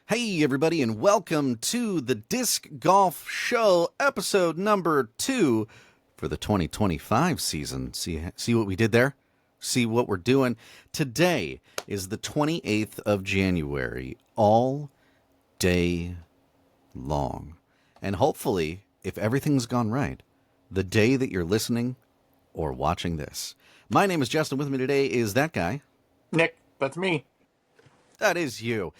Hey, everybody, and welcome to the Disc Golf Show, episode number 2 for the 2025 season. See what we did there? See what we're doing? Today is the 28th of January, all day long. And hopefully, if everything's gone right, the day that you're listening or watching this. My name is Justin. With me today is that guy. Nick, that's me. That is you.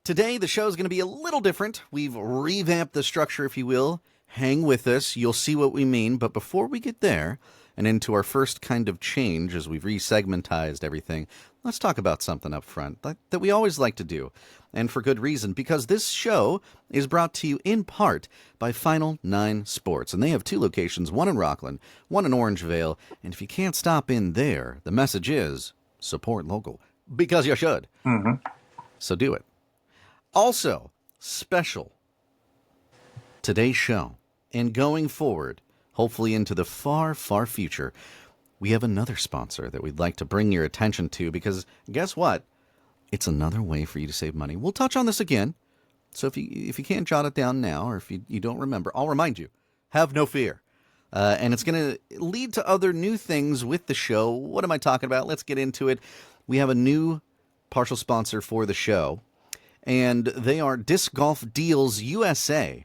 Today, the show is going to be a little different. We've revamped the structure, if you will. Hang with us. You'll see what we mean. But before we get there and into our first kind of change as we've resegmentized everything, let's talk about something up front that we always like to do. And for good reason, because this show is brought to you in part by Final 9 Sports. And they have 2 locations, one in Rockland, one in Orangevale. And if you can't stop in there, the message is support local. Because you should. Mm-hmm. So do it. Also, special, today's show, and going forward, hopefully into the far, far future, we have another sponsor that we'd like to bring your attention to, because guess what? It's another way for you to save money. We'll touch on this again, so if you can't jot it down now, or if you don't remember, I'll remind you. Have no fear. And it's going to lead to other new things with the show. What am I talking about? Let's get into it. We have a new partial sponsor for the show. And they are Disc Golf Deals USA,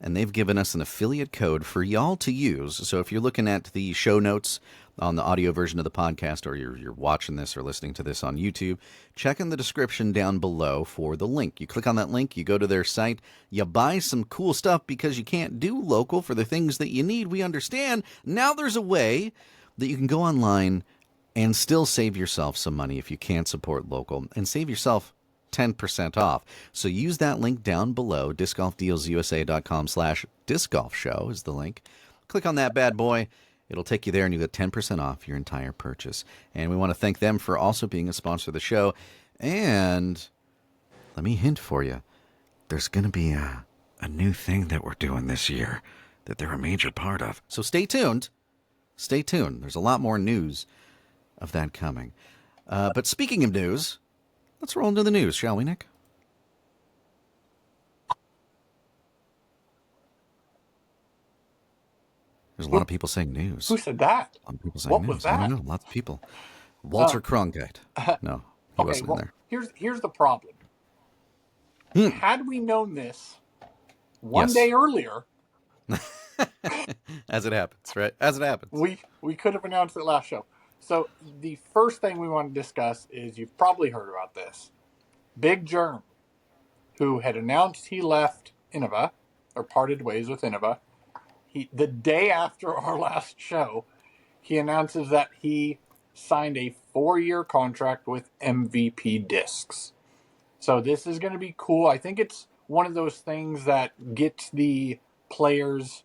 and they've given us an affiliate code for y'all to use. So if you're looking at the show notes on the audio version of the podcast, or you're watching this or listening to this on YouTube, check in the description down below for the link. You click on that link, you go to their site, you buy some cool stuff because you can't do local for the things that you need. We understand. Now there's a way that you can go online and still save yourself some money if you can't support local, and save yourself 10% off. So use that link down below, discgolfdealsusa.com/discgolfshow is the link. Click on that bad boy. It'll take you there and you get 10% off your entire purchase. And we want to thank them for also being a sponsor of the show. And let me hint for you. There's going to be a new thing that we're doing this year that they're a major part of. So stay tuned. Stay tuned. There's a lot more news of that coming. But speaking of news, let's roll into the news, shall we, Nick? There's a lot of people saying news. Who said that? A lot of people saying What news. was that? I don't know. Lots of people. Walter Cronkite. No, he wasn't in there. Here's the problem. Had we known this one day earlier, as it happens, right? As it happens, we could have announced it last show. So the first thing we want to discuss is, you've probably heard about this. Big Jerm, who had announced he left Innova, or parted ways with Innova, the day after our last show, he announces that he signed a 4-year contract with MVP Discs. So this is going to be cool. I think it's one of those things that gets the players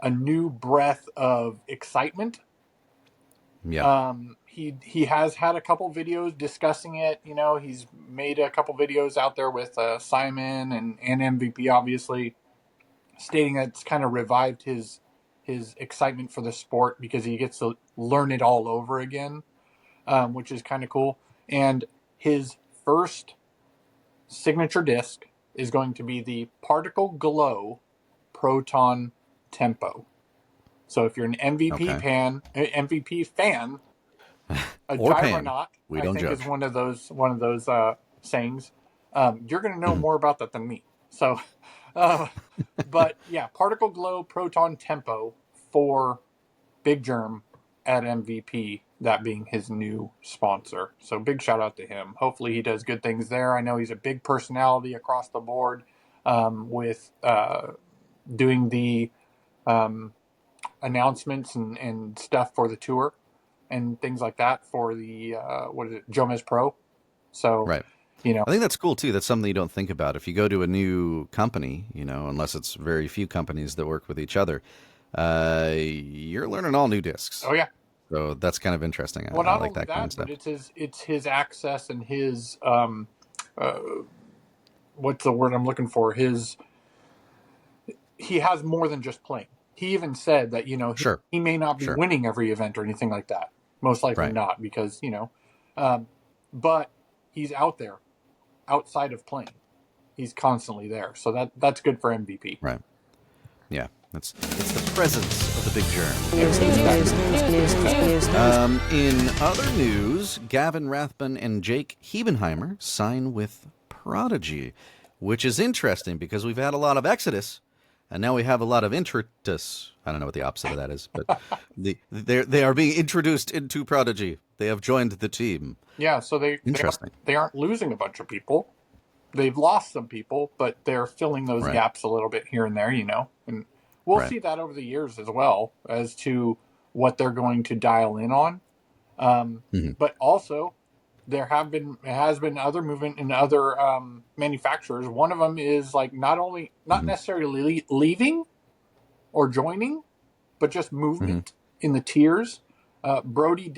a new breath of excitement. Yeah. He has had a couple videos discussing it. You know, he's made a couple videos out there with Simon and MVP, obviously, stating that it's kind of revived his excitement for the sport because he gets to learn it all over again, which is kind of cool. And his first signature disc is going to be the Particle Glow Proton Tempo. So if you're an MVP fan, a gyronaut, I think is one of those sayings. You're going to know more about that than me. So, but yeah, Particle Glow Proton Tempo for Big Jerm at MVP, that being his new sponsor. So big shout out to him. Hopefully he does good things there. I know he's a big personality across the board with doing the announcements and stuff for the tour and things like that for the Jomez Pro. So right. You know, I think that's cool too. That's something you don't think about. If you go to a new company, you know, unless it's very few companies that work with each other, you're learning all new discs. Oh yeah. So that's kind of interesting. Well, I like that concept. But it's his access and his what's the word I'm looking for? He has more than just playing. He even said that, you know, he may not be winning every event or anything like that. Most likely not, because, you know, but he's out there outside of playing. he's constantly there. So that's good for MVP. Right. Yeah. It's the presence of the big germ. In other news, Gavin, Rathbun, and Jake Hebenheimer sign with Prodigy, which is interesting because we've had a lot of exodus, and now we have a lot of introtus. I don't know what the opposite of that is, but they are being introduced into Prodigy. They have joined the team. Yeah, so they aren't losing a bunch of people. They've lost some people, but they're filling those gaps a little bit here and there, and we'll see that over the years as well as to what they're going to dial in on. But also, there has been other movement in other manufacturers. One of them is like not necessarily leaving or joining, but just movement in the tiers. Brody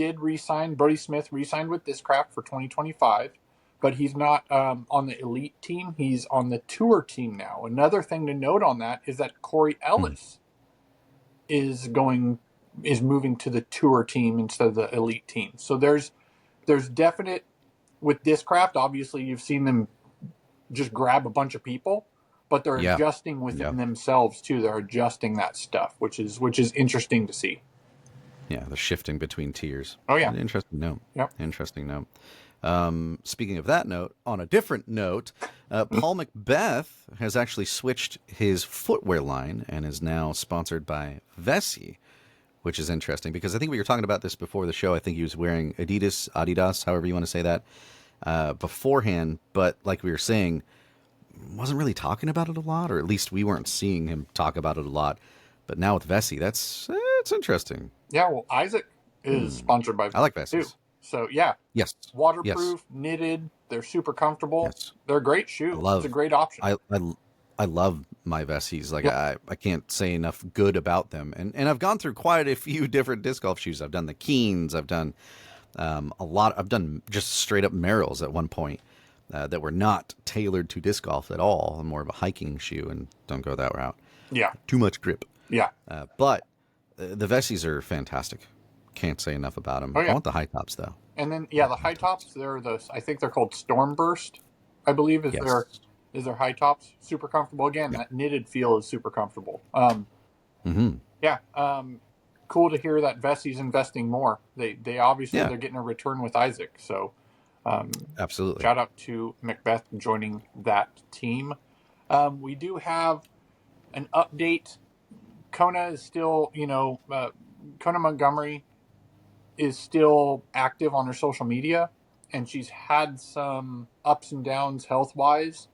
Smith re-signed with Discraft for 2025, but he's not on the elite team. He's on the tour team now. Another thing to note on that is that Corey Ellis is moving to the tour team instead of the elite team. So there's definite, with Discraft, obviously you've seen them just grab a bunch of people, but they're adjusting within themselves too. They're adjusting that stuff, which is interesting to see. Yeah, the shifting between tiers. Oh yeah, interesting note. Yep. Interesting note. Speaking of that note, on a different note, Paul McBeth has actually switched his footwear line and is now sponsored by Vessi, which is interesting because I think we were talking about this before the show. I think he was wearing Adidas, however you want to say that, beforehand. But like we were saying, wasn't really talking about it a lot, or at least we weren't seeing him talk about it a lot. But now with Vessi, it's interesting. Yeah, well, Isaac is sponsored by Vessi. I like Vessi too. So yeah, waterproof, knitted. They're super comfortable. Yes. They're a great shoe. It's a great option. I love my Vessis. Like I can't say enough good about them. And I've gone through quite a few different disc golf shoes. I've done the Keens. I've done a lot. I've done just straight up Merrills at one point that were not tailored to disc golf at all. I'm more of a hiking shoe and don't go that route. Yeah, too much grip. Yeah, but the Vessis are fantastic. Can't say enough about them. I want the high tops though. And then the high tops. I think they're called Stormburst. I believe is their high tops. Super comfortable. Again, that knitted feel is super comfortable. Yeah. Cool to hear that Vessi's investing more. They obviously they're getting a return with Isaac. So absolutely. Shout out to McBeth joining that team. We do have an update. Kona is still, Kona Montgomery is still active on her social media, and she's had some ups and downs health-wise.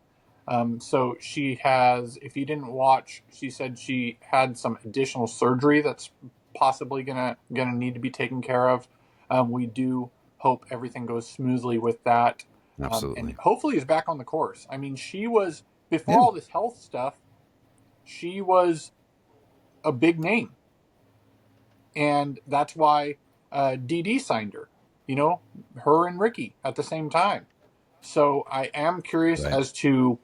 So she has, if you didn't watch, she said she had some additional surgery that's possibly gonna need to be taken care of. We do hope everything goes smoothly with that. Absolutely. And hopefully is back on the course. I mean, she was, before all this health stuff, she was a big name. And that's why DD signed her, her and Ricky at the same time. So I am curious as to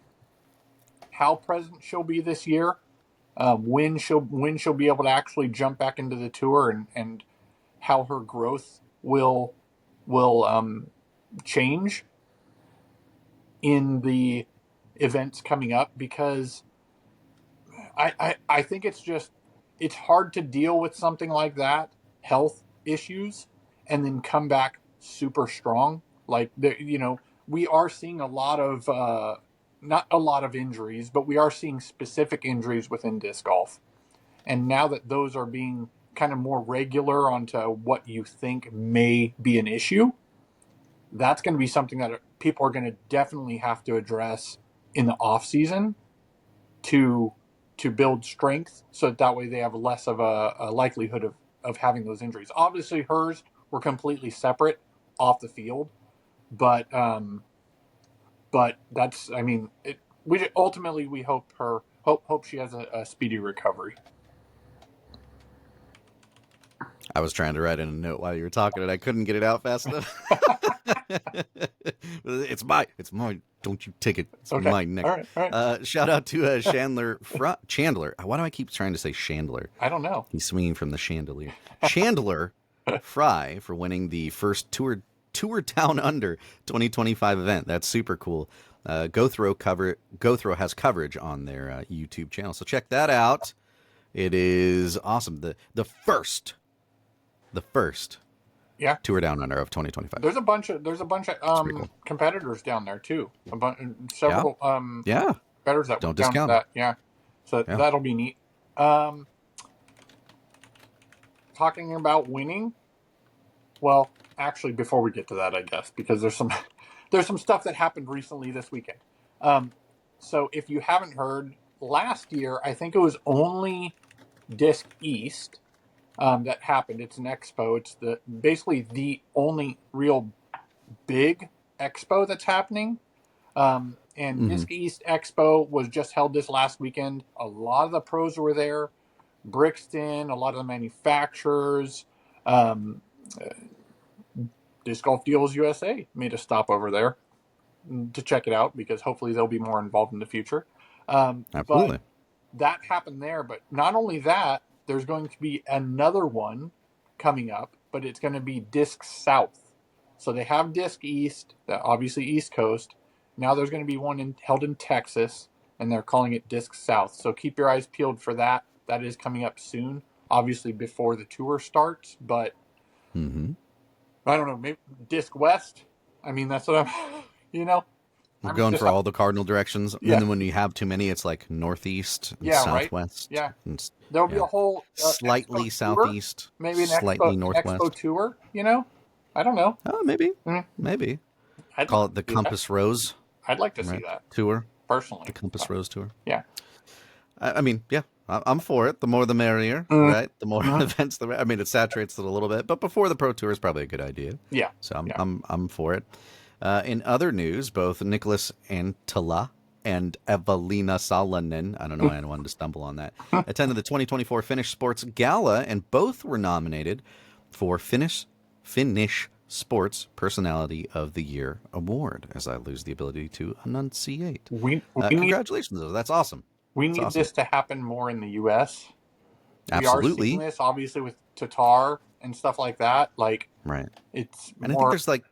how present she'll be this year, when she'll be able to actually jump back into the tour, and how her growth will change in the events coming up, because I think it's hard to deal with something like that, health issues, and then come back super strong. Like, we are seeing a lot of, not a lot of injuries, but we are seeing specific injuries within disc golf. And now that those are being kind of more regular onto what you think may be an issue, that's going to be something that people are going to definitely have to address in the off season to build strength, so that way they have less of a likelihood of having those injuries. Obviously hers were completely separate off the field, but that's, I mean, we hope she has a speedy recovery. I was trying to write in a note while you were talking, and I couldn't get it out fast enough. It's mine. Don't you take it. It's mine next. All right. Shout out to Chandler. Chandler. Why do I keep trying to say Chandler? I don't know. He's swinging from the chandelier. Chandler Fry for winning the first tour Tour Down Under 2025 event. That's super cool. GoThrow has coverage on their YouTube channel, so check that out. It is awesome. The first Tour Down Under of 2025. There's a bunch of cool. competitors down there too. Several competitors that don't went down to discount that. Yeah, so that'll be neat. Talking about winning. Well, actually, before we get to that, I guess, because there's some stuff that happened recently this weekend. So if you haven't heard, last year I think it was only Disc East that happened. It's an expo. It's basically the only real big expo that's happening. And Disc East Expo was just held this last weekend. A lot of the pros were there. Brixton, a lot of the manufacturers. Disc Golf Deals USA made a stop over there to check it out because hopefully they'll be more involved in the future. Absolutely. But that happened there. But not only that, there's going to be another one coming up, but it's going to be Disc South. So they have Disc East, obviously East Coast. Now there's going to be one held in Texas, and they're calling it Disc South. So keep your eyes peeled for that. That is coming up soon, obviously before the tour starts. But I don't know, maybe Disc West. I mean, that's what We're going for all the cardinal directions. And then when you have too many, it's like northeast and southwest. Right? Yeah. And, there'll be a whole slightly southeast, tour, maybe an slightly northwest. expo tour, I don't know. Oh, maybe. Maybe. I'd call it the Compass Rose. I'd like to see that tour. Personally. The Compass Rose tour. Yeah. I mean, yeah, I'm for it. The more the merrier, right? The more events, I mean, it saturates it a little bit, but before the Pro Tour is probably a good idea. Yeah. So I'm for it. In other news, both Nicholas Antala and Evelina Salonen, I don't know why I wanted to stumble on that, attended the 2024 Finnish Sports Gala, and both were nominated for Finnish Sports Personality of the Year award, as I lose the ability to enunciate. Congratulations, though. That's awesome. We need this to happen more in the U.S. Absolutely. We are seeing this, obviously, with Tatar and stuff like that. Like, right. It's and more... I think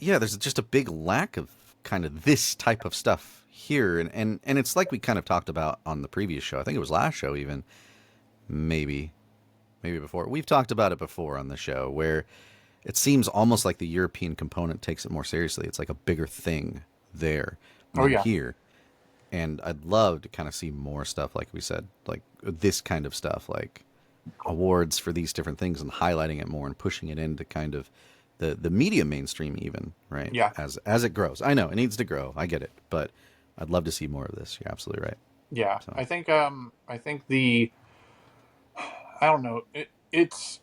there's just a big lack of kind of this type of stuff here. And it's like we kind of talked about on the previous show. I think it was last show even. Maybe before. We've talked about it before on the show where it seems almost like the European component takes it more seriously. It's like a bigger thing there than here. And I'd love to kind of see more stuff, like we said, like this kind of stuff, like awards for these different things and highlighting it more and pushing it into kind of the media mainstream even, right? Yeah. As it grows. I know it needs to grow. I get it. But I'd love to see more of this. You're absolutely right. Yeah. So. I think I don't know. It's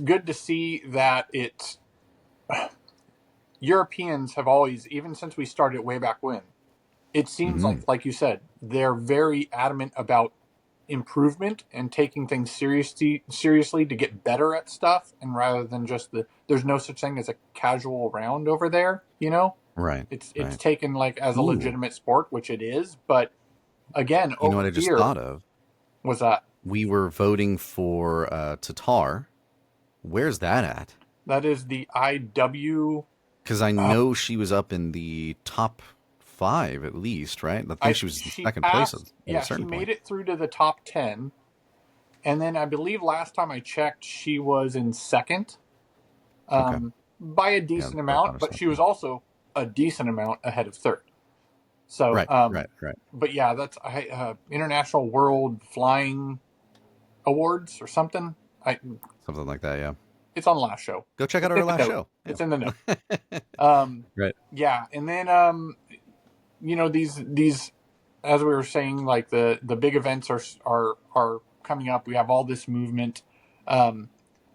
good to see that Europeans have always, even since we started way back when, it seems like you said, they're very adamant about improvement and taking things seriously to get better at stuff, and rather than just there's no such thing as a casual round over there, Right. It's taken like as a legitimate sport, which it is, but again, you know what I just thought of? Was that we were voting for Tatar. Where's that at? That is the IW. Because I know she was up in the top 5 at least, right? I think she was in second place. She made it through to the top 10. And then I believe last time I checked, she was in second by a decent amount, but she was also a decent amount ahead of third. So, right. But yeah, that's International World Flying Awards or something. Something like that, yeah. It's on last show. Go check out our last show. It's in the note. Right. Yeah, and then these as we were saying, like the big events are coming up. We have all this movement.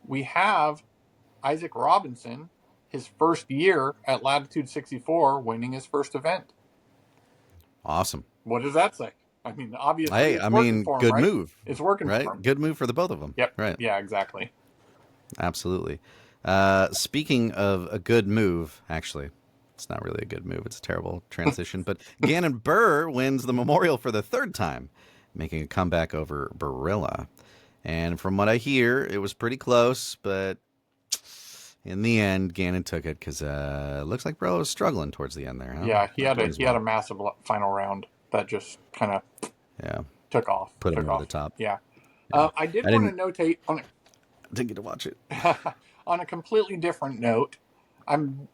We have Isaac Robinson, his first year at Latitude 64, winning his first event. Awesome. What does that say? I mean, obviously, hey, I mean, good right? move. It's working right? for him. Good move for the both of them. Yep. Right. Yeah, exactly. Absolutely. Speaking of a good move, actually, it's not really a good move. It's a terrible transition. But Gannon Burr wins the Memorial for the third time, making a comeback over Barilla. And from what I hear, it was pretty close, but in the end, Gannon took it because it looks like Bro was struggling towards the end there. Huh? Yeah, he Not had doing a as he had well. a massive final round that just kind of Yeah, took off. put him Took over off. the top. Yeah. Yeah, I did I want to didn't notate on didn't get to watch it. on a completely different note. I'm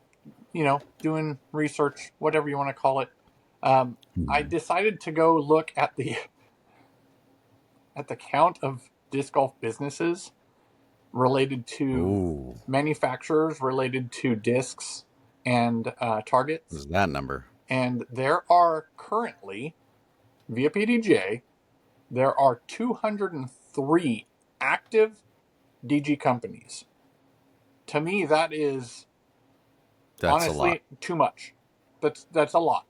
doing research, whatever you want to call it. I decided to go look at the count of disc golf businesses related to Ooh, manufacturers related to discs and what targets, is that number? and there are currently via PDJ there are 203 active DG companies. To me, that is That's a lot. honestly too much. That's a lot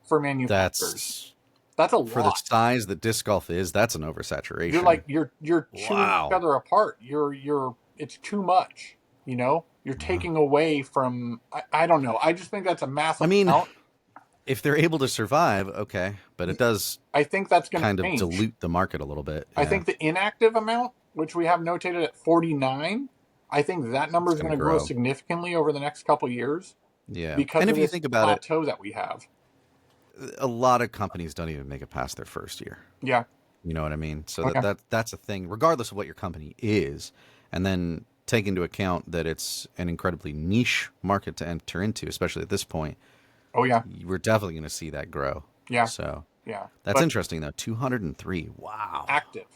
for manufacturers. That's That's a for the lot. size that disc golf is. That's an You're oversaturation. like you're chewing each Wow. other apart. You're it's too much. You're Yeah. taking away from. I don't know. I just think that's a I massive mean, amount. if they're able to survive, okay, but it does I think that's going to kind of change. dilute the market a little bit. I Yeah, think the inactive amount, which we have notated at 49, I think that number it's is going going to to grow grow. significantly over the next couple of years Yeah, because and of if you this think about it, plateau that we have. a lot of companies don't even make it past their first year. Yeah. You know what I mean? So Okay. that's a thing, regardless of what your company is, and then take into account that it's an incredibly niche market to enter into, especially at this point. Oh yeah. We're definitely going to see that grow. Yeah. So Yeah. that's But interesting, though. 203. Wow. active.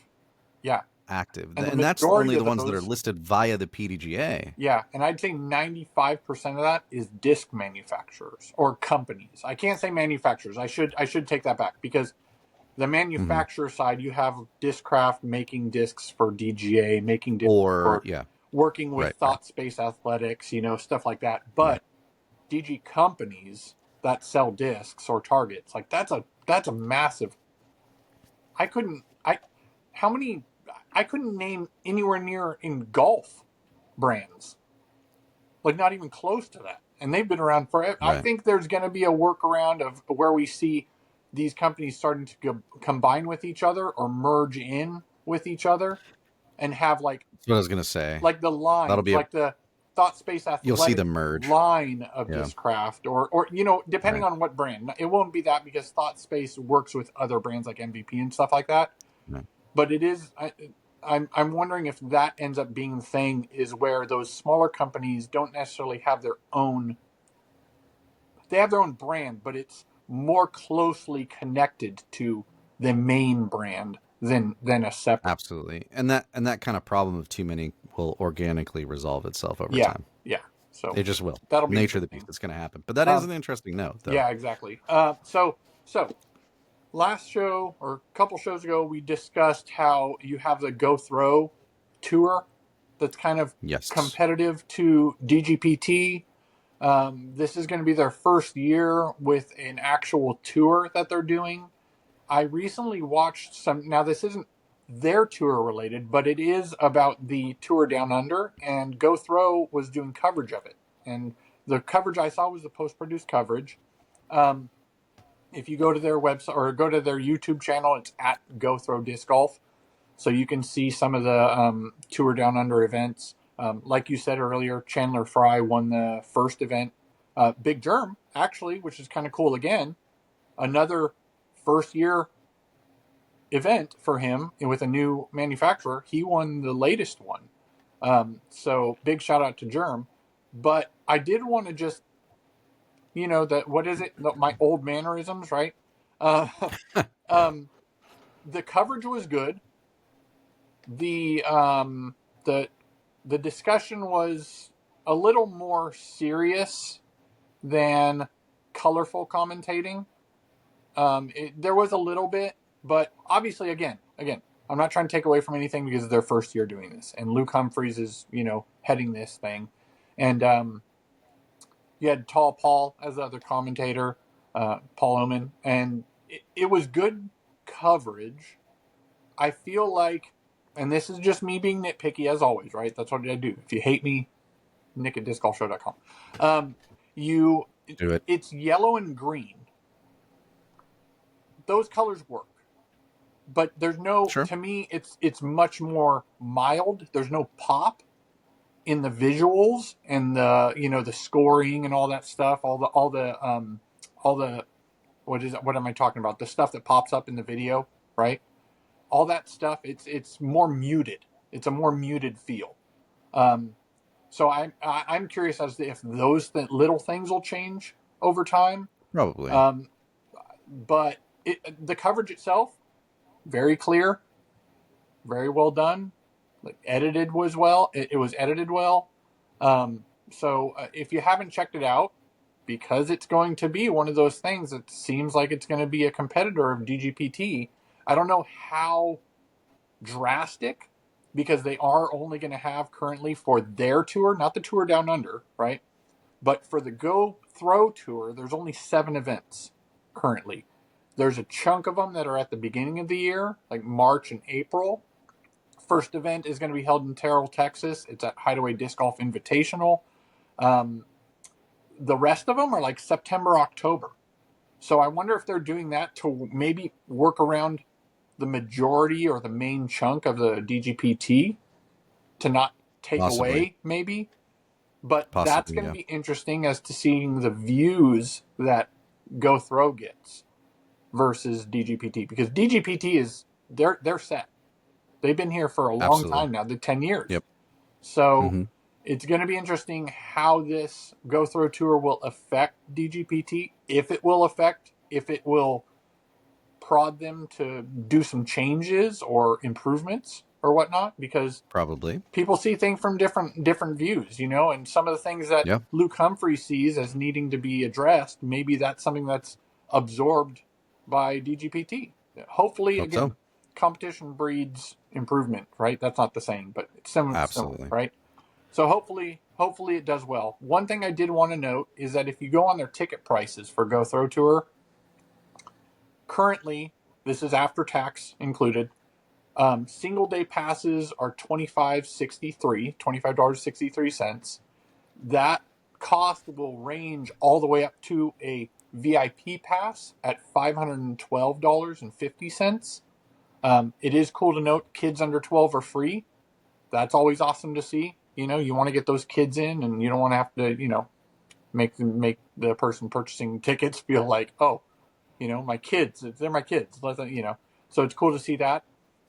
Yeah. Active. And the And that's majority only the of ones that are those. listed via the PDGA. Yeah, and I'd say 95% of that is disc manufacturers or companies. I can't say manufacturers. I should take that back because the Hmm. manufacturer side, you have Discraft making discs for DGA, making discs Or, for yeah, working with right, right, Thought Space Athletics, stuff like that. right. But DG companies that sell discs or targets, like that's a massive. I couldn't I how many I couldn't name anywhere near in golf brands, like not even close to that, and they've been around forever. I Right. think there's going to be a workaround of where we see these companies starting to combine with each other or merge in with each other and have That's what I was going to say. the That'll lines, be a, like the Thought Space you'll see Athletic them merge. line of Yeah. Discraft, or depending Right. on what brand. It won't be that because Thought Space works with other brands like MVP and stuff like that. Right. But it is. I'm wondering if that ends up being the thing, is where those smaller companies don't necessarily have their own. They have their own brand, but it's more closely connected to the main brand than a separate. Absolutely. And that kind of problem of too many will organically resolve itself over Yeah, time. yeah. So It just will. that'll be Nature of the beast. interesting. It's going to happen. But that is Um, an interesting note, though. yeah, exactly. So last show or a couple shows ago, we discussed how you have the Go Throw tour that's kind of Yes. competitive to DGPT. This is going to be their first year with an actual tour that they're doing. I recently watched some. Now, this isn't their tour related, but it is about the tour down under, and Go Throw was doing coverage of it. And the coverage I saw was the post produced coverage. Um, if you go to their website or go to their YouTube channel, it's at Go Throw Disc Golf. So you can see some of the tour down under events. Like you said earlier, Chandler Fry won the first event. Big Jerm, actually, which is kind of cool again, another first year event for him with a new manufacturer. He won the latest one. So big shout out to Jerm. But I did want to just, that what is it? My old mannerisms, right? Uh, um, the coverage was good. The the the discussion was a little more serious than colorful commentating. There was a little bit, but obviously, again, I'm not trying to take away from anything because it's their first year doing this, and Luke Humphreys is heading this thing, and you had Tall Paul as the other commentator, Paul Oman, and it was good coverage. I feel like, and this is just me being nitpicky as always, right? That's what I do. If you hate me, nick at discgolfshow.com. You, Do it. it's yellow and green. Those colors work, but there's no. Sure. To me, it's much more mild. There's no pop. in the visuals and the scoring and all that stuff, all the what am I talking about? The stuff that pops up in the video, right? All that stuff, it's more muted. It's a more muted feel. So I'm curious as to if those little things will change over time. Probably. But the coverage itself, very clear, very well done. Edited was well. It was edited well. So if you haven't checked it out, because it's going to be one of those things that seems like it's going to be a competitor of DGPT. I don't know how drastic, because they are only going to have currently for their tour, not the tour down under, right? But for the Go Throw tour, there's only 7 events currently. There's a chunk of them that are at the beginning of the year, like March and April. First event is going to be held in Terrell, Texas. It's at Hideaway Disc Golf Invitational. The rest of them are like September, October. So I wonder if they're doing that to maybe work around the majority or the main chunk of the DGPT to not take away, maybe. But that's going to be interesting as to seeing the views that Go Throw gets versus DGPT, because DGPT is they're set. They've been here for a long time now, the 10 years. Yep. So it's going to be interesting how this Go Throw tour will affect DGPT, if it will prod them to do some changes or improvements or whatnot, because probably people see things from different views, and some of the things that Luke Humphrey sees as needing to be addressed, maybe that's something that's absorbed by DGPT. Hopefully, again, competition breeds improvement, right? That's not the saying, but it's similar, absolutely, right? So hopefully it does well. One thing I did want to note is that if you go on their ticket prices for Go Throw Tour, currently, this is after tax included, single day passes are $25.63. That cost will range all the way up to a VIP pass at $512.50. It is cool to note kids under 12 are free. That's always awesome to see. You want to get those kids in, and you don't want to have to, make the person purchasing tickets feel like, oh, my kids, they're my kids. So it's cool to see that.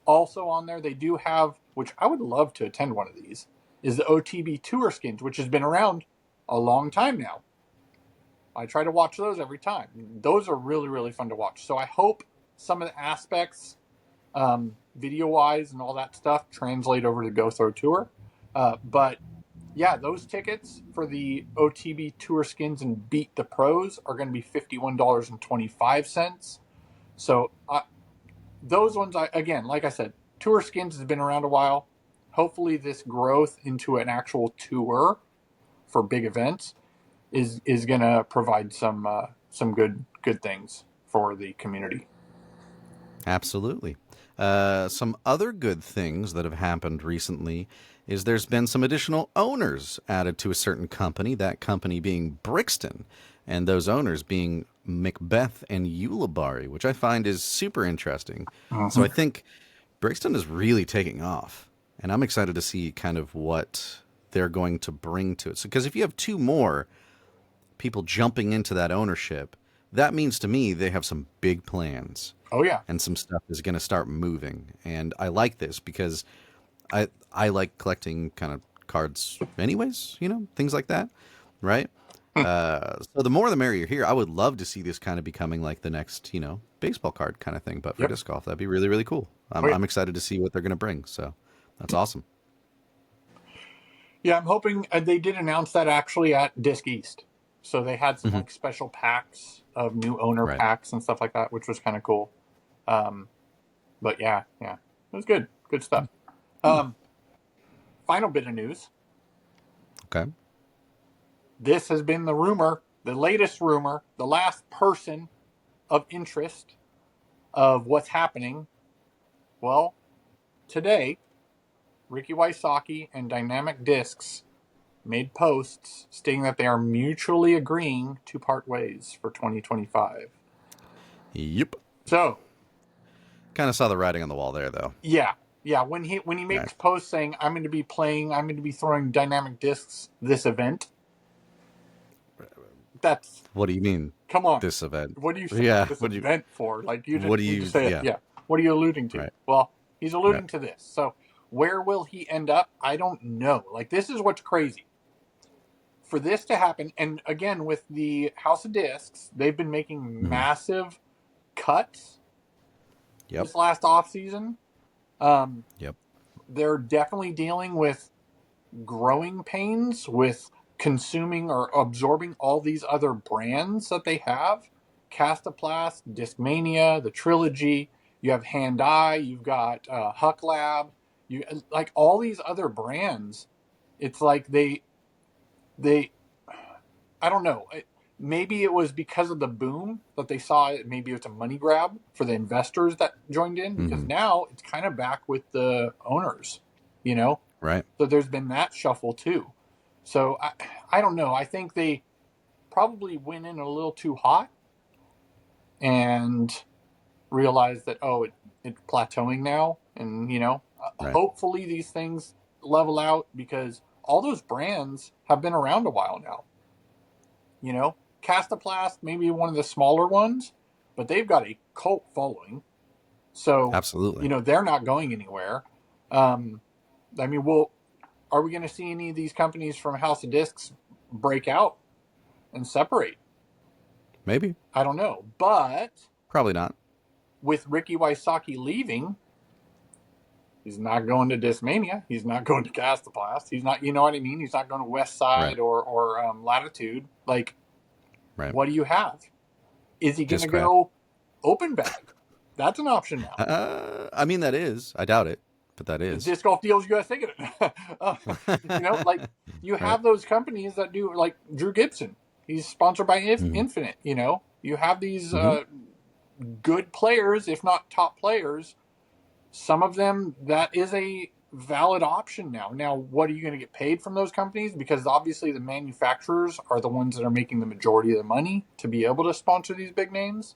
Also on there, they do have, which I would love to attend one of these, is the OTB Tour Skins, which has been around a long time now. I try to watch those every time. Those are really, really fun to watch. So I hope some of the aspects, video-wise and all that stuff, translate over to Go Throw Tour. But yeah, those tickets for the OTB Tour Skins and Beat the Pros are going to be $51.25. So those ones, again, like I said, Tour Skins has been around a while. Hopefully this growth into an actual tour for big events is going to provide some good things for the community. Absolutely. Some other good things that have happened recently is there's been some additional owners added to a certain company, that company being Brixton, and those owners being McBeth and Ulibarri, which I find is super interesting. So I think Brixton is really taking off, and I'm excited to see kind of what they're going to bring to it. So, because if you have 2 more people jumping into that ownership, that means to me they have some big plans. Oh, yeah. And some stuff is going to start moving. And I like this because I like collecting kind of cards anyways, things like that, right? So the more the merrier here. I would love to see this kind of becoming like the next, baseball card kind of thing, but for disc golf. That'd be really, really cool. I'm excited to see what they're going to bring. So that's awesome. Yeah, I'm hoping they did announce that actually at Disc East. So they had some like special packs of new owner packs and stuff like that, which was kind of cool. But yeah, it was good stuff. Final bit of news. Okay. This has been the rumor, the latest rumor, the last person of interest of what's happening. Well, today, Ricky Wysocki and Dynamic Discs made posts stating that they are mutually agreeing to part ways for 2025. Yep. So, kind of saw the writing on the wall there, though. Yeah. Yeah, when he makes posts saying I'm going to be throwing dynamic discs this event. That's What do you mean? Come on. This event? What are you saying Yeah. this event for? Like you What just do need to you? say it. Yeah. Yeah. What are you alluding to? Right. Well, he's alluding Right. to this. So where will he end up? I don't know. Like this is what's crazy. For this to happen, and again with the House of Discs, they've been making massive cuts Yep. this last off season. Yep. They're definitely dealing with growing pains with consuming or absorbing all these other brands that they have. Castaplast, Discmania, the Trilogy, you have Hand Eye, you've got Huck Lab, you like all these other brands. It's like they I don't know. Maybe it was because of the boom that they saw it. Maybe it's a money grab for the investors that joined in because now it's kind of back with the owners, you know? Right. So there's been that shuffle too. So I don't know. I think they probably went in a little too hot and realized that, it's plateauing now. And, Right. hopefully these things level out because all those brands have been around a while now. Castaplast, maybe one of the smaller ones, but they've got a cult following. So, Absolutely. they're not going anywhere. Are we going to see any of these companies from House of Discs break out and separate? Maybe. I don't know. But Probably not. with Ricky Wysocki leaving, he's not going to Discmania. He's not going to Castaplast. He's not, you know what I mean? He's not going to West Side or Latitude. Like, what do you have? Is he going to go open bag? That's an option now. I mean, that is. I doubt it, but that is. Disc Golf Deals USA thinking it. You have those companies that do, like Drew Gibson. He's sponsored by Infinite. You have these good players, if not top players. Some of them, that is a valid option now. Now, what are you going to get paid from those companies? Because obviously the manufacturers are the ones that are making the majority of the money to be able to sponsor these big names.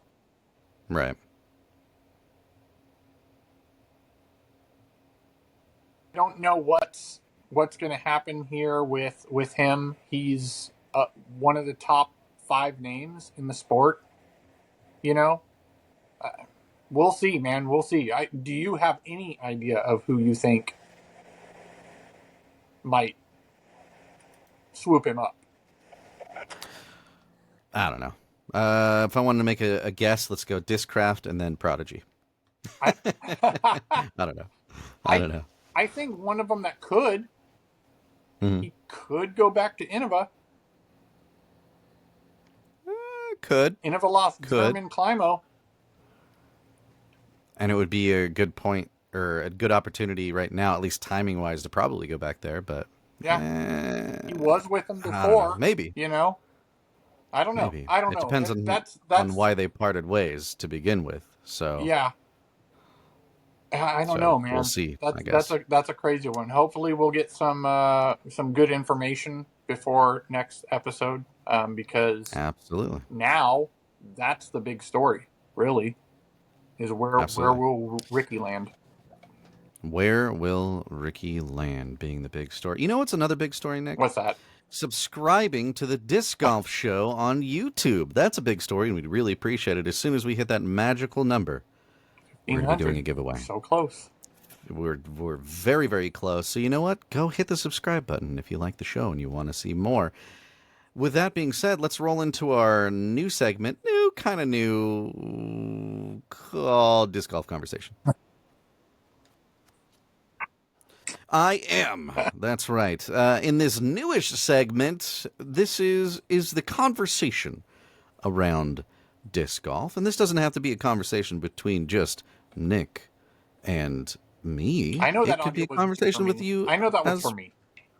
Right. I don't know what's going to happen here with him. He's one of the top 5 names in the sport. We'll see, man. We'll see. Do you have any idea of who you think might swoop him up? I don't know. If I wanted to make a guess, let's go Discraft and then Prodigy. I don't know. I don't know. I think one of them that could, he could go back to Innova. Could. Innova lost Jerm and Climo. And it would be a good point or a good opportunity right now, at least timing wise, to probably go back there. But he was with them before. Maybe. I don't know. Maybe. I don't know. It depends on why they parted ways to begin with. So yeah. I don't know, man. We'll see. I guess that's a crazy one. Hopefully, we'll get some good information before next episode, because absolutely now that's the big story. Really, is where will Ricky land? Where will Ricky land? Being the big story. You know what's another big story, Nick? What's that? Subscribing to the Disc Golf Show on YouTube. That's a big story, and we'd really appreciate it as soon as we hit that magical number. We're going to be doing a giveaway. So close. We're very, very close. So you know what? Go hit the subscribe button if you like the show and you want to see more. With that being said, let's roll into our new segment. New, called Disc Golf Conversation. I am. That's right. In this newish segment, this is the conversation around disc golf. And this doesn't have to be a conversation between just Nick and me. I know that it could be a conversation with you. I know that was for me.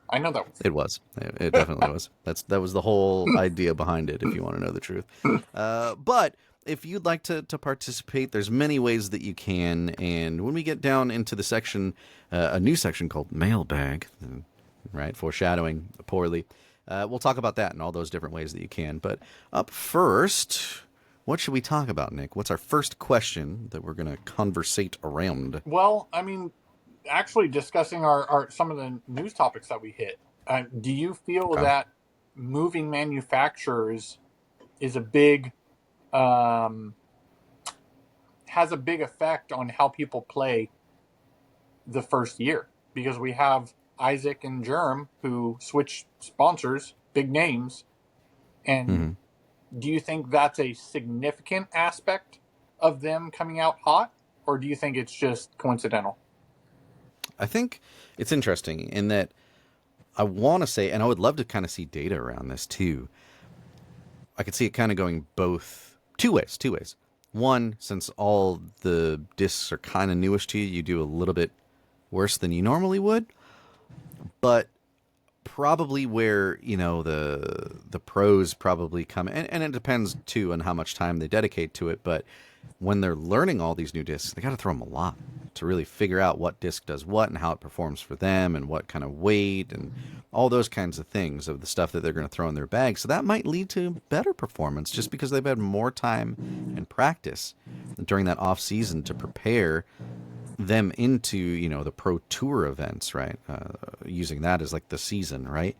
I know that was. It was. It definitely was. That was the whole idea behind it, if you want to know the truth. But if you'd like to participate, there's many ways that you can. And when we get down into the section, a new section called Mailbag, right, foreshadowing poorly, we'll talk about that and all those different ways that you can. But up first, what should we talk about, Nick? What's our first question that we're going to conversate around? Well, I mean, actually discussing our some of the news topics that we hit. Do you feel Okay. that moving manufacturers is a big has a big effect on how people play the first year? Because we have Isaac and Jerm who switch sponsors, big names, and Hmm. do you think that's a significant aspect of them coming out hot, or do you think it's just coincidental? I think it's interesting in that I want to say, and I would love to kind of see data around this too. I could see it kind of going both two ways. Two ways. One, since all the discs are kind of newish to you, you do a little bit worse than you normally would. But probably where the pros probably come, and it depends too on how much time they dedicate to it. But when they're learning all these new discs, they got to throw them a lot to really figure out what disc does what and how it performs for them and what kind of weight and all those kinds of things of the stuff that they're going to throw in their bag. So that might lead to better performance just because they've had more time and practice during that off season to prepare them into the pro tour events, right? Using that as like the season, right,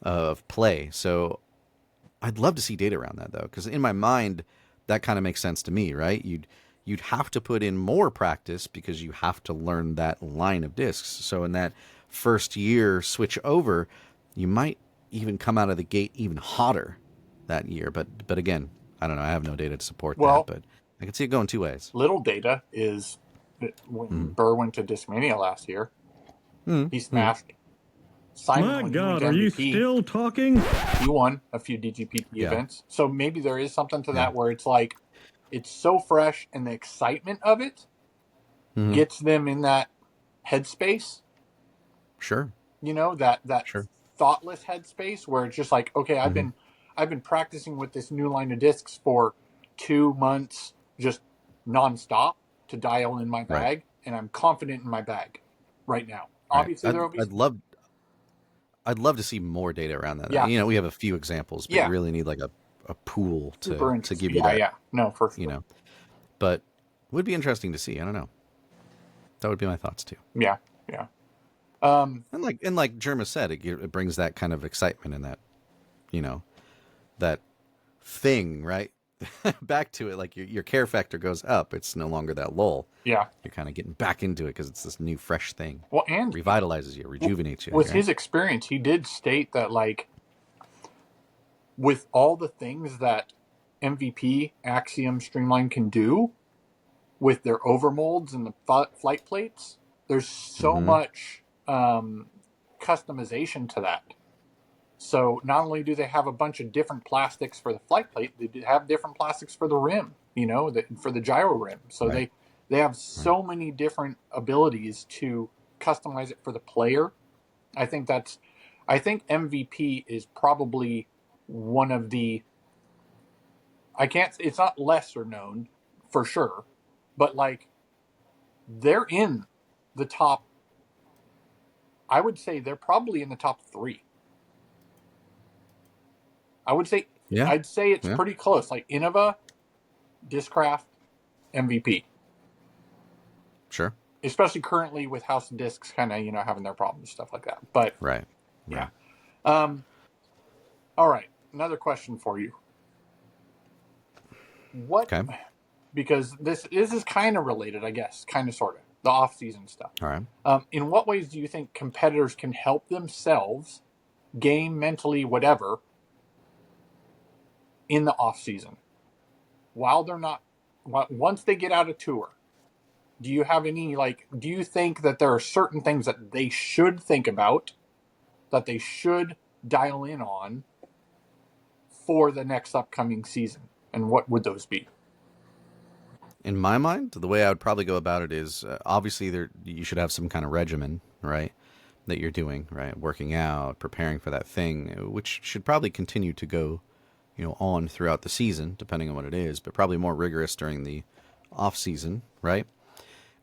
of play. So I'd love to see data around that though, because in my mind, that kind of makes sense to me, right? You'd have to put in more practice because you have to learn that line of discs. So in that first year switch over, you might even come out of the gate even hotter that year. But again, I don't know. I have no data to support that, Well, but I can see it going two ways. little data is that when Mm. Burr went to Discmania last year, Mm. he Mm. smashed. Simon, My when he went God, to are you MVP, still talking? he won a few DGPT Yeah. events. So maybe there is something to Yeah. that where it's like, it's so fresh and the excitement of it Mm-hmm. gets them in that headspace, Sure. that Sure. thoughtless headspace where it's just like, okay, Mm-hmm. I've been practicing with this new line of discs for 2 months, just nonstop to dial in my Right. bag, and I'm confident in my bag right now. Right. Obviously, there will be, I'd love to see more data around that. yeah, We have a few examples, but you yeah, really need like a pool super to interesting. give you Yeah, that, yeah, no, for you sure. know. But would be interesting to see. I don't know. That would be my thoughts too. Yeah, yeah. Um, And like Jerma said, it brings that kind of excitement and that, you know, that thing, right? Back to it, like your care factor goes up. It's no longer that lull. yeah. You're kind of getting back into it because it's this new, fresh thing. Well, and Revitalizes you, rejuvenates you, with right? his experience, he did state that, like, with all the things that MVP Axiom Streamline can do with their overmolds and the flight plates, there's so Mm-hmm. much customization to that. So not only do they have a bunch of different plastics for the flight plate, they do have different plastics for the rim, for the gyro rim. So Right. they have Right. so many different abilities to customize it for the player. I think that's I think MVP is probably one of the I can't it's not lesser known for sure, but like they're in the top I would say they're probably in the top 3. I would say Yeah. I'd say it's Yeah. pretty close. Like Innova, Discraft, MVP. Sure. Especially currently with House of Discs kind of, having their problems, stuff like that. But Right. yeah. Right. All right. Another question for you. What Okay. because this is kind of related, I guess, kind of sort of the off-season stuff. All right. In what ways do you think competitors can help themselves, game, mentally, whatever, in the off-season while they're not once they get out of tour? Do you have any do you think that there are certain things that they should think about, that they should dial in on for the next upcoming season? And what would those be? In my mind, the way I would probably go about it is obviously you should have some kind of regimen, right? That you're doing, right? Working out, preparing for that thing, which should probably continue to go, on throughout the season, depending on what it is, but probably more rigorous during the off season, right?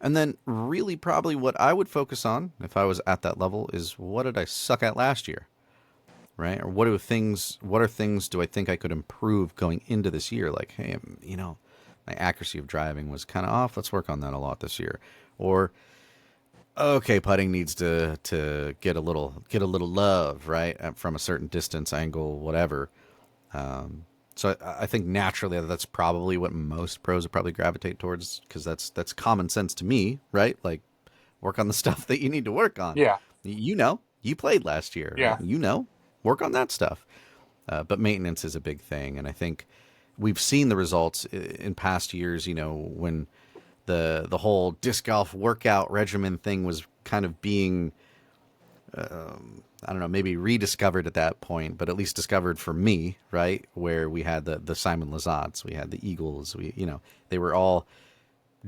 And then really probably what I would focus on if I was at that level is what did I suck at last year? Right? Or what are things do I think I could improve going into this year? Like, hey, my accuracy of driving was kind of off. Let's work on that a lot this year. Or okay, putting needs to get a little love, right, from a certain distance, angle, whatever. So I think naturally that's probably what most pros would probably gravitate towards, because that's common sense to me, right? Like, work on the stuff that you need to work on. Yeah, You know, you played last year, right? yeah. You know, work on that stuff. But maintenance is a big thing, and I think we've seen the results in past years. You know, when the whole disc golf workout regimen thing was kind of being, I don't know, maybe rediscovered at that point, but at least discovered for me, right? Where we had the Simon Lazats, we had the Eagles, they were all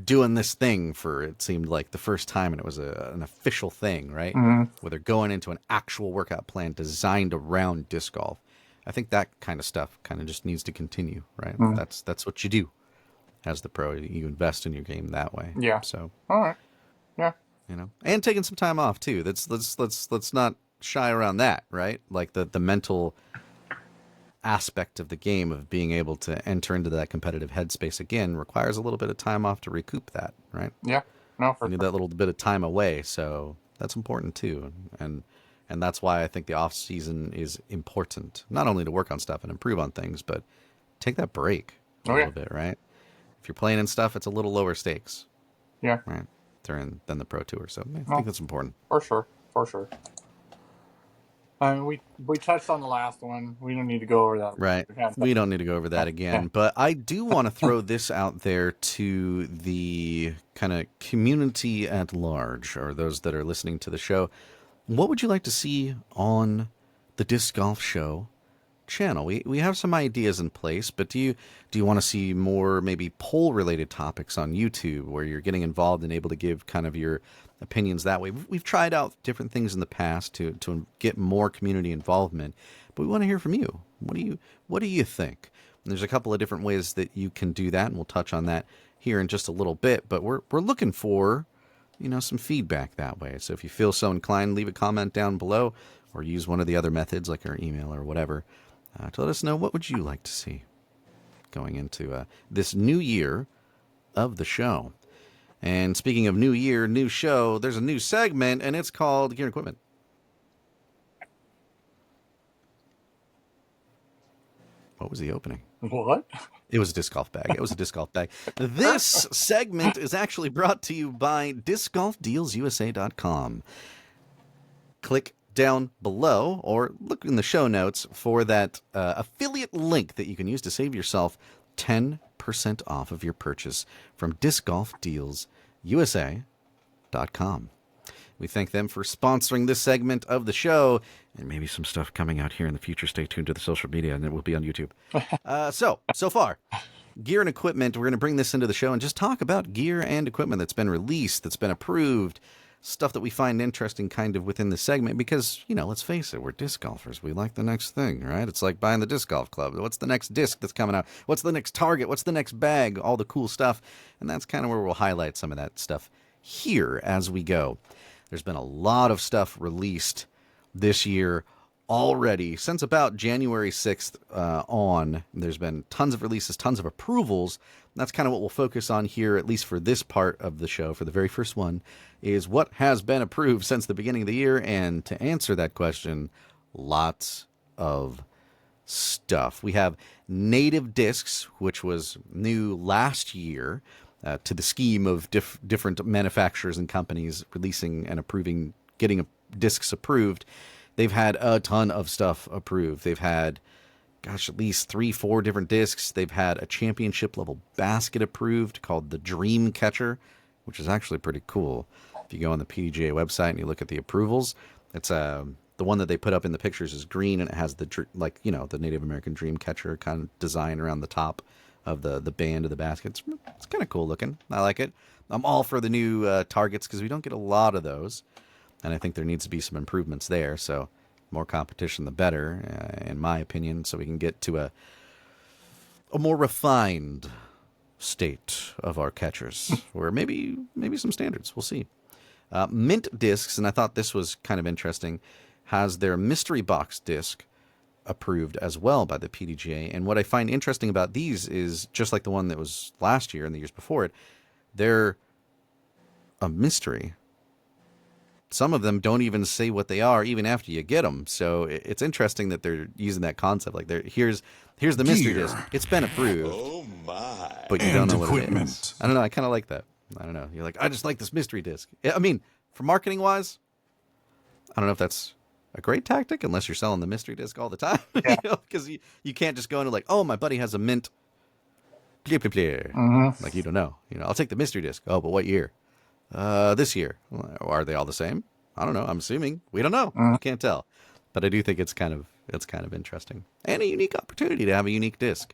doing this thing for, it seemed like, the first time, and it was an official thing, right? Mm-hmm. Where they're going into an actual workout plan designed around disc golf. I think that kind of stuff kind of just needs to continue, right? Mm-hmm. That's what you do as the pro. You invest in your game that way. Yeah. So, All right. Yeah. and taking some time off too. Let's not shy around that, right? Like the mental aspect of the game of being able to enter into that competitive headspace again requires a little bit of time off to recoup that, right? Yeah. No, for You need sure. that little bit of time away, so that's important too. And that's why I think the off season is important, not only to work on stuff and improve on things, but take that break a Oh, yeah. little bit, right? If you're playing in stuff, it's a little lower stakes, Yeah. right? Than the pro tour, so I No, think that's important. for sure. For sure. I mean, we touched on the last one. We don't need to go over that. Right. We don't need to go over that Yeah. again, but I do want to throw this out there to the kind of community at large, or those that are listening to the show. What would you like to see on the Disc Golf Show channel? We have some ideas in place, but do you want to see more maybe poll related topics on YouTube, where you're getting involved and able to give kind of your opinions that way? We've tried out different things in the past to get more community involvement, but we want to hear from you. What do you think? And there's a couple of different ways that you can do that, and we'll touch on that here in just a little bit. But we're looking for some feedback that way. So if you feel so inclined, leave a comment down below, or use one of the other methods like our email or whatever, to let us know what would you like to see going into this new year of the show. And speaking of new year, new show, there's a new segment, and it's called Gear and Equipment. What was the opening? What? It was a disc golf bag. It was a disc golf bag. This segment is actually brought to you by discgolfdealsusa.com. Click down below or look in the show notes for that affiliate link that you can use to save yourself 10% off of your purchase from discgolfdealsusa.com. We thank them for sponsoring this segment of the show, and maybe some stuff coming out here in the future. Stay tuned to the social media, and it will be on YouTube. So far, gear and equipment, we're going to bring this into the show and just talk about gear and equipment that's been released, that's been approved, stuff that we find interesting kind of within the segment, because, let's face it, we're disc golfers. We like the next thing, right? It's like buying the disc golf club. What's the next disc that's coming out? What's the next target? What's the next bag? All the cool stuff. And that's kind of where we'll highlight some of that stuff here as we go. There's been a lot of stuff released this year already. Since about January 6th on, there's been tons of releases, tons of approvals. That's kind of what we'll focus on here, at least for this part of the show. For the very first one, is what has been approved since the beginning of the year. And to answer that question, lots of stuff. We have native discs, which was new last year. To the scheme of different manufacturers and companies releasing and approving, getting discs approved. They've had a ton of stuff approved. They've had, at least 3-4 different discs. They've had a championship level basket approved called the Dream Catcher, which is actually pretty cool. If you go on the PDGA website and you look at the approvals, it's the one that they put up in the pictures is green, and it has the Native American Dream Catcher kind of design around the top of the band of the basket. It's kind of cool looking. I like it. I'm all for the new targets, because we don't get a lot of those, and I think there needs to be some improvements there. So more competition, the better, in my opinion, so we can get to a more refined state of our catchers, or maybe some standards. We'll see. Mint discs, and I thought this was kind of interesting, has their mystery box disc approved as well by the PDGA. And what I find interesting about these is, just like the one that was last year and the years before it, they're a mystery, some of them don't even say what they are even after you get them. So it's interesting that they're using that concept. Like, here's the mystery disc. It's been approved. Oh my! But you don't know what it is. I don't know. I kind of like that. I don't know. You're like, I just like this mystery disc. I mean, for marketing wise, I don't know if that's a great tactic unless you're selling the mystery disc all the time. Yeah. Because you can't just go into like, oh, my buddy has a mint. Mm-hmm. Like, you don't know. I'll take the mystery disc. Oh, but what year? This year. Well, are they all the same? I don't know. I'm assuming. We don't know. Mm-hmm. You can't tell. But I do think it's kind of interesting and a unique opportunity to have a unique disc.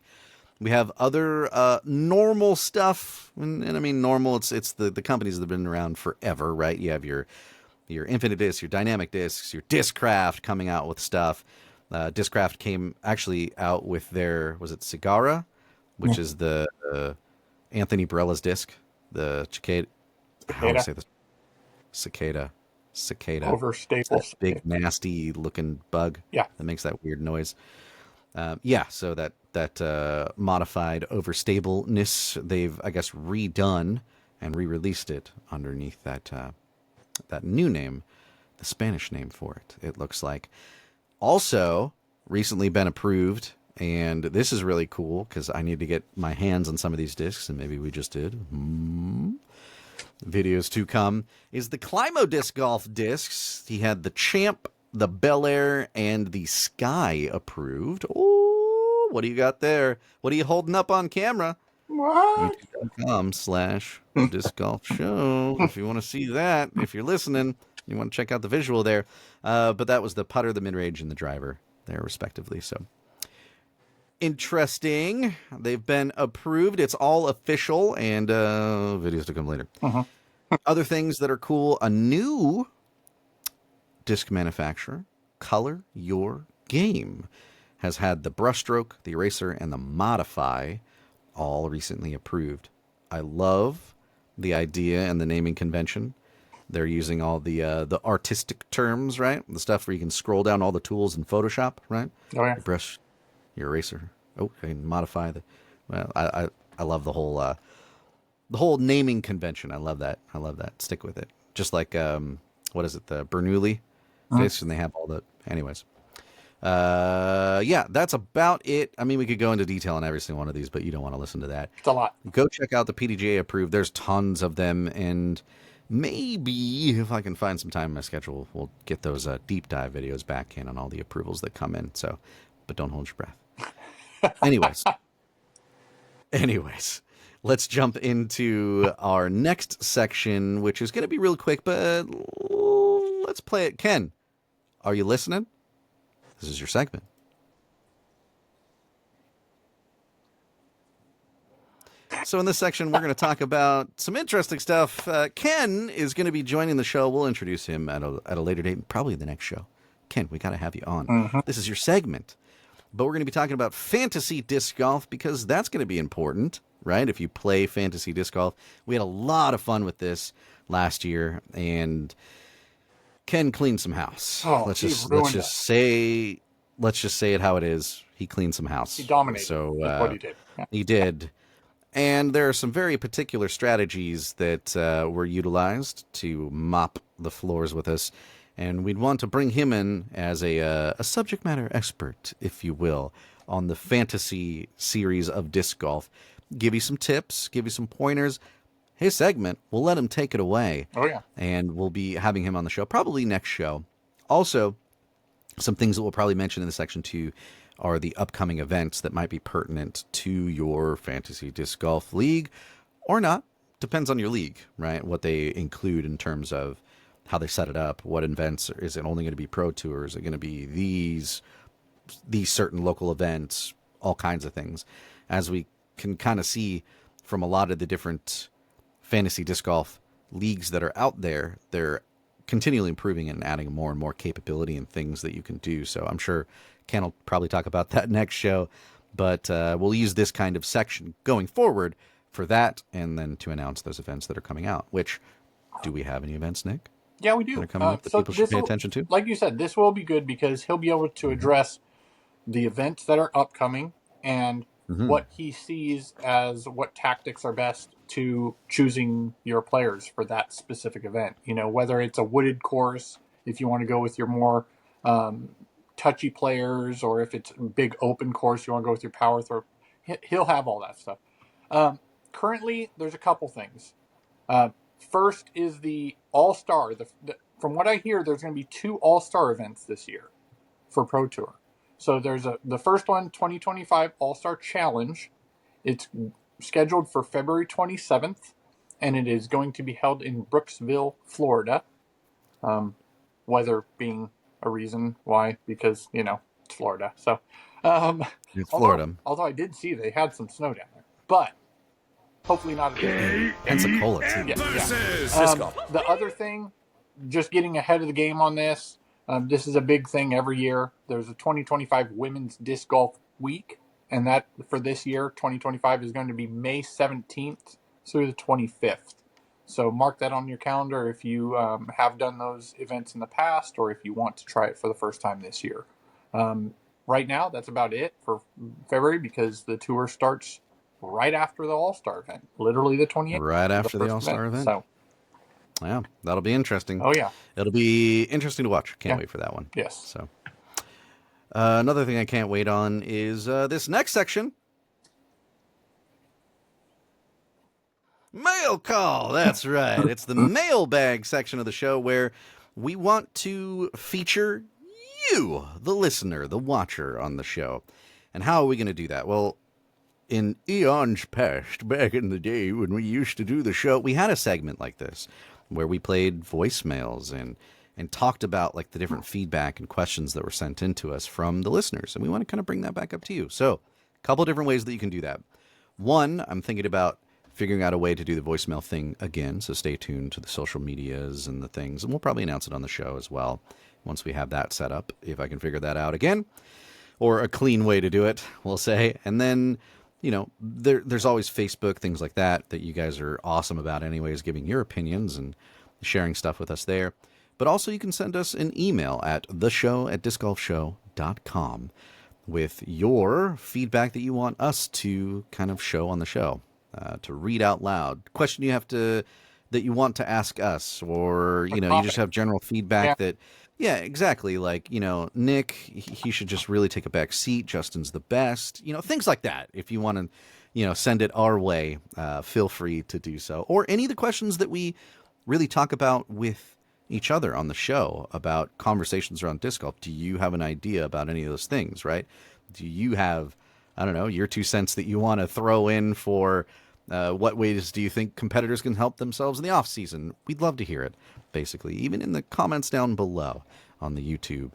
We have other normal stuff, and I mean normal. It's the companies that have been around forever, right? You have your Infinite Discs, your Dynamic Discs, your Discraft coming out with stuff. Discraft came actually out with their, was it Cigara, which is the Anthony Barella's disc, the cicada. How do I say this? Cicada. Overstable. That big nasty looking bug. Yeah. That makes that weird noise. So that modified overstableness, they've, I guess, redone and re-released it underneath that new name, the Spanish name for it, it looks like. Also, recently been approved, and this is really cool because I need to get my hands on some of these discs, and maybe we just did. Videos to come is the Climo Disc Golf discs. He had the Champ, the Bel Air, and the Sky approved. Oh, what do you got there? What are you holding up on camera? What? YouTube.com/Disc Golf Show. If you want to see that, if you're listening, you want to check out the visual there. But that was the putter, the mid-range, and the driver there, respectively. So interesting. They've been approved. It's all official, and videos to come later. Other things that are cool, a new disc manufacturer, Color Your Game, has had the brushstroke, the eraser, and the modify all recently approved. I love the idea and the naming convention. They're using all the artistic terms, right? The stuff where you can scroll down all the tools in Photoshop, right? Oh, yeah. Your brush, your eraser. Oh, and modify the. Well, I love the whole naming convention. I love that. Stick with it. Just like what is it? The Bernoulli discs, and they have all the. Anyways. That's about it. I mean, we could go into detail on every single one of these, but you don't want to listen to that. It's a lot. Go check out the PDGA approved. There's tons of them, and maybe if I can find some time in my schedule, we'll get those deep dive videos back in on all the approvals that come in. So, but don't hold your breath. Anyways, let's jump into our next section, which is going to be real quick, but let's play it. Ken, are you listening? This is your segment. So in this section, we're going to talk about some interesting stuff. Ken is going to be joining the show. We'll introduce him at a later date, probably the next show. Ken, we got to have you on. This is your segment. But we're going to be talking about fantasy disc golf because that's going to be important, right? If you play fantasy disc golf. We had a lot of fun with this last year, and Ken cleaned some house. Oh, let's just say it how it is. He cleaned some house. He dominated. So That's what he did. Yeah. He did. And there are some very particular strategies that were utilized to mop the floors with us. And we'd want to bring him in as a subject matter expert, if you will, on the fantasy series of disc golf. Give you some tips, give you some pointers. His segment, we'll let him take it away. Oh, yeah. And we'll be having him on the show, probably next show. Also, some things that we'll probably mention in the section 2 are the upcoming events that might be pertinent to your fantasy disc golf league or not. Depends on your league, right? What they include in terms of how they set it up. What events? Is it only going to be pro tours? Is it going to be these certain local events? All kinds of things. As we can kind of see from a lot of the different fantasy disc golf leagues that are out there, they're continually improving and adding more and more capability and things that you can do. So I'm sure Ken will probably talk about that next show, but we'll use this kind of section going forward for that, and then to announce those events that are coming out. Which, do we have any events, Nick? Yeah, we do. That are coming up that people should pay attention to? Like you said, this will be good because he'll be able to address the events that are upcoming and what he sees as what tactics are best to choosing your players for that specific event. You know, whether it's a wooded course, if you want to go with your more touchy players, or if it's a big open course, you want to go with your power throw. He'll have all that stuff. Currently, there's a couple things. First is the All-Star. From what I hear, there's going to be 2 All-Star events this year for Pro Tour. So there's the first one, 2025 All-Star Challenge. It's scheduled for February 27th, and it is going to be held in Brooksville, Florida. Weather being a reason why, because, you know, it's Florida. So, It's Florida. Although I did see they had some snow down there. But hopefully not at this. Pensacola, too. Yeah. The other thing, just getting ahead of the game on this, this is a big thing every year. There's a 2025 Women's Disc Golf Week, and that for this year, 2025, is going to be May 17th through the 25th. So mark that on your calendar if you have done those events in the past, or if you want to try it for the first time this year. Right now, that's about it for February, because the tour starts right after the All-Star event, literally the 28th. Right after the All-Star event. So, yeah, that'll be interesting. Oh, yeah. It'll be interesting to watch. Can't wait for that one. Yes. So, another thing I can't wait on is this next section. Mail call. That's right. It's the mailbag section of the show where we want to feature you, the listener, the watcher on the show. And how are we going to do that? Well, in eons past, back in the day when we used to do the show, we had a segment like this where we played voicemails and talked about like the different feedback and questions that were sent in to us from the listeners. And we want to kind of bring that back up to you. So a couple different ways that you can do that. One, I'm thinking about figuring out a way to do the voicemail thing again. So stay tuned to the social medias and the things. And we'll probably announce it on the show as well once we have that set up, if I can figure that out again. Or a clean way to do it, we'll say. And then, you know, there's always Facebook, things like that you guys are awesome about anyways, giving your opinions and sharing stuff with us there. But also you can send us an email at theshow@discgolfshow.com with your feedback that you want us to kind of show on the show, to read out loud. Question you have that you want to ask us, or, you know, you just have general feedback that, yeah, exactly. Like, you know, Nick, he should just really take a back seat. Justin's the best. You know, things like that. If you want to, you know, send it our way, feel free to do so. Or any of the questions that we really talk about with each other on the show about conversations around disc golf. Do you have an idea about any of those things, right? Do you have, I don't know, your 2 cents that you want to throw in for what ways do you think competitors can help themselves in the off season? We'd love to hear it, basically, even in the comments down below on the YouTube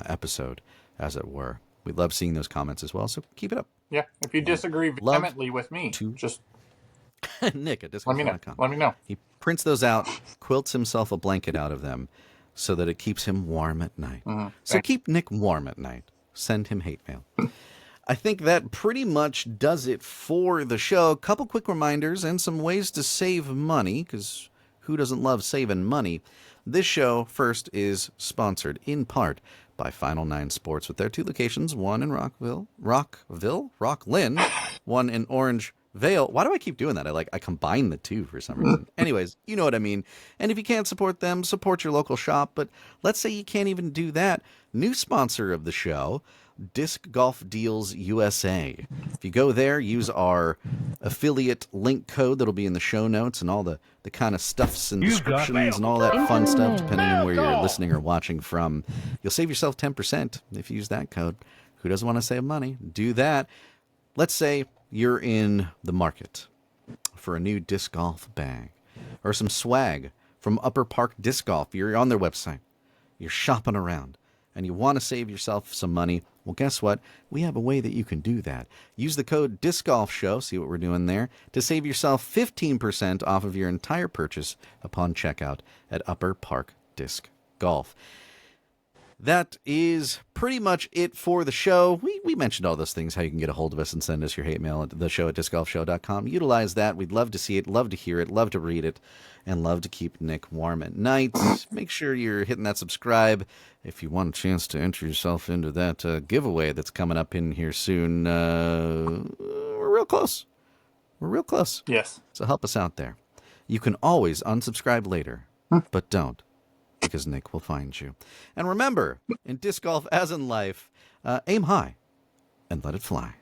episode, as it were. We'd love seeing those comments as well, so keep it up. Yeah, if you disagree vehemently with me, just Nick at let me know. He prints those out, quilts himself a blanket out of them so that it keeps him warm at night. So keep Nick warm at night. Send him hate mail. I think that pretty much does it for the show. A couple quick reminders and some ways to save money, because who doesn't love saving money? This show, first, is sponsored in part by Final 9 Sports with their 2 locations, one in Rocklin, one in Orange Vale. Why do I keep doing that? I combine the 2 for some reason. Anyways, you know what I mean. And if you can't support them, support your local shop. But let's say you can't even do that. New sponsor of the show, Disc Golf Deals USA. If you go there, use our affiliate link code that'll be in the show notes and all the kind of stuffs and descriptions and all that fun stuff, depending on where you're listening or watching from. You'll save yourself 10% if you use that code. Who doesn't want to save money? Do that. Let's say you're in the market for a new disc golf bag or some swag from Upper Park Disc Golf. You're on their website. You're shopping around and you want to save yourself some money. Well, guess what? We have a way that you can do that. Use the code DiscGolfShow, see what we're doing there, to save yourself 15% off of your entire purchase upon checkout at Upper Park Disc Golf. That is pretty much it for the show. We mentioned all those things, how you can get a hold of us and send us your hate mail at the show at discgolfshow.com. Utilize that. We'd love to see it, love to hear it, love to read it, and love to keep Nick warm at night. Make sure you're hitting that subscribe if you want a chance to enter yourself into that giveaway that's coming up in here soon. We're real close. We're real close. Yes. So help us out there. You can always unsubscribe later, but don't, because Nick will find you. And remember, in disc golf as in life, aim high and let it fly.